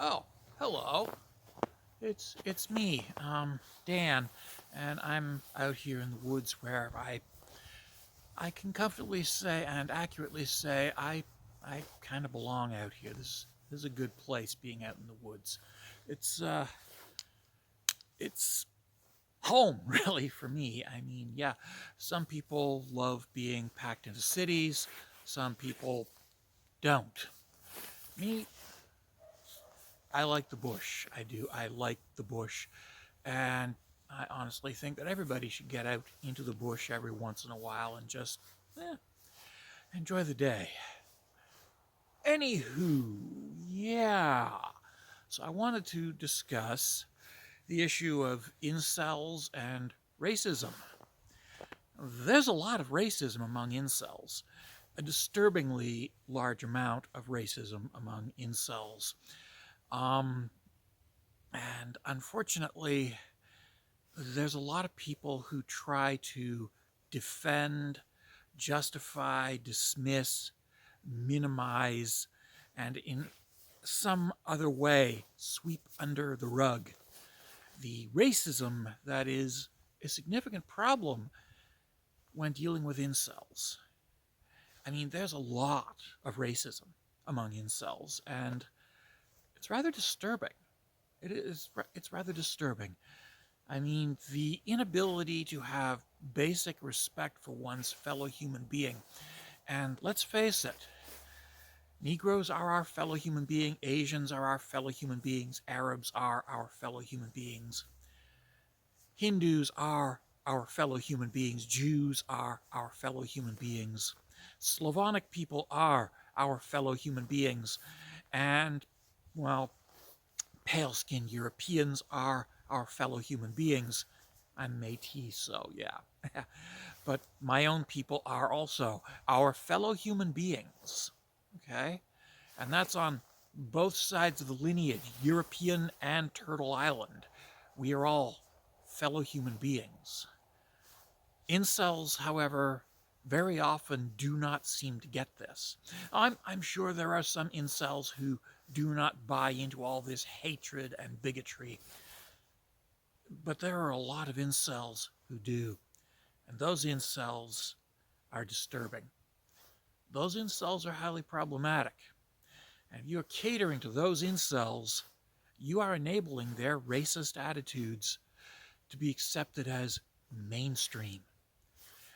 Oh, hello. It's me, Dan, and I'm out here in the woods where I can comfortably say and accurately say I kind of belong out here. This is a good place being out in the woods. It's it's home really for me. I mean, yeah, some people love being packed into cities, some people don't. Me, I like the bush. I do. I like the bush. And I honestly think that everybody should get out into the bush every once in a while and just enjoy the day. Anywho, yeah. So I wanted to discuss the issue of incels and racism. There's a lot of racism among incels, a disturbingly large amount of racism among incels. Um, and unfortunately, there's a lot of people who try to defend, justify, dismiss, minimize, and in some other way sweep under the rug the racism that is a significant problem when dealing with incels. I mean, there's a lot of racism among incels, and it's rather disturbing. It's rather disturbing. I mean, the inability to have basic respect for one's fellow human being. And let's face it, Negroes are our fellow human being, Asians are our fellow human beings, Arabs are our fellow human beings, Hindus are our fellow human beings, Jews are our fellow human beings, Slavonic people are our fellow human beings, and, well, pale skinned Europeans are our fellow human beings. I'm Métis, so yeah. But my own people are also our fellow human beings. Okay? And that's on both sides of the lineage, European and Turtle Island. We are all fellow human beings. Incels, however, very often do not seem to get this. I'm sure there are some incels who do not buy into all this hatred and bigotry, but there are a lot of incels who do. And those incels are disturbing. Those incels are highly problematic. And if you're catering to those incels, you are enabling their racist attitudes to be accepted as mainstream.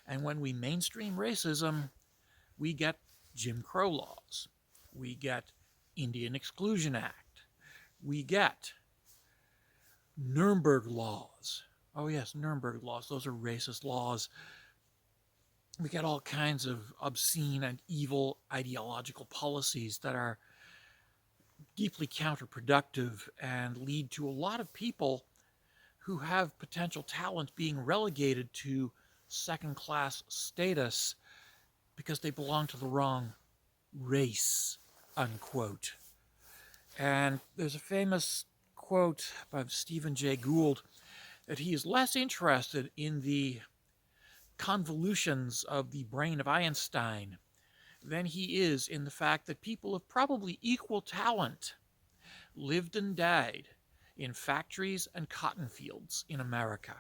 And when we mainstream racism, we get Jim Crow laws. We get Indian Exclusion Act. We get Nuremberg laws. Oh, yes, Nuremberg laws. Those are racist laws. We get all kinds of obscene and evil ideological policies that are deeply counterproductive and lead to a lot of people who have potential talent being relegated to second class status because they belong to the wrong race, unquote. And there's a famous quote by Stephen Jay Gould that he is less interested in the convolutions of the brain of Einstein than he is in the fact that people of probably equal talent lived and died in factories and cotton fields in America.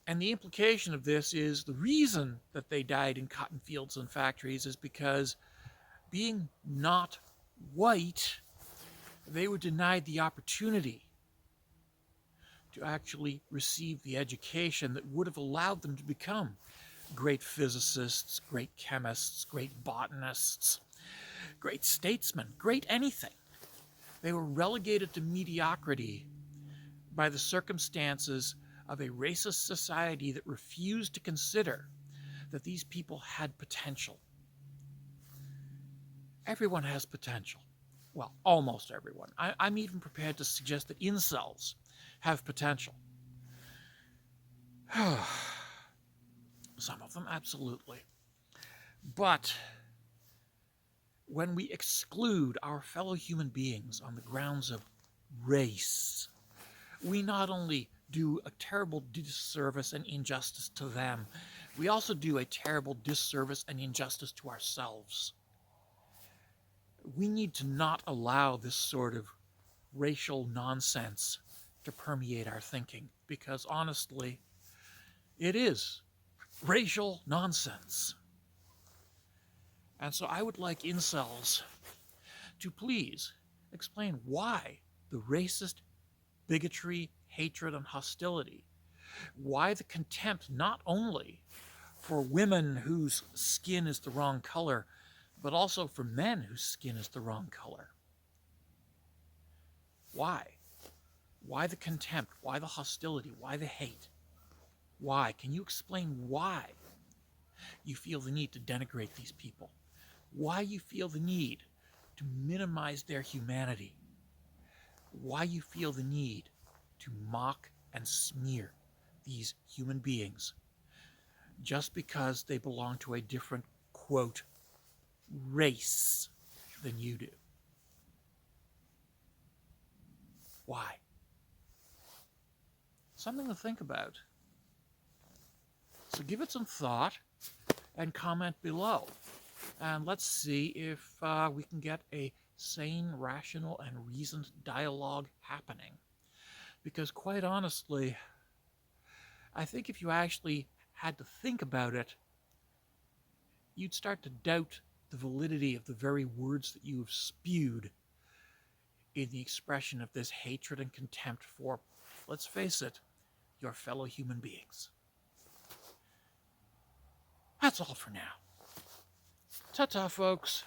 And the implication of this is the reason that they died in cotton fields and factories is because being not white, they were denied the opportunity to actually receive the education that would have allowed them to become great physicists, great chemists, great botanists, great statesmen, great anything. They were relegated to mediocrity by the circumstances of a racist society that refused to consider that these people had potential. Everyone has potential. Well, almost everyone. I'm even prepared to suggest that incels have potential. Some of them, absolutely. But when we exclude our fellow human beings on the grounds of race, we not only do a terrible disservice and injustice to them, we also do a terrible disservice and injustice to ourselves. We need to not allow this sort of racial nonsense to permeate our thinking, because honestly, it is racial nonsense. And so I would like incels to please explain why the racist bigotry, hatred, and hostility, why the contempt not only for women whose skin is the wrong color, but also for men whose skin is the wrong color. Why? Why the contempt? Why the hostility? Why the hate? Why? Can you explain why you feel the need to denigrate these people? Why you feel the need to minimize their humanity? Why you feel the need to mock and smear these human beings just because they belong to a different, quote, race than you do? Why? Something to think about. So give it some thought and comment below. And let's see if we can get a sane, rational, and reasoned dialogue happening. Because quite honestly, I think if you actually had to think about it, you'd start to doubt the validity of the very words that you have spewed in the expression of this hatred and contempt for, let's face it, your fellow human beings. That's all for now. Ta-ta, folks.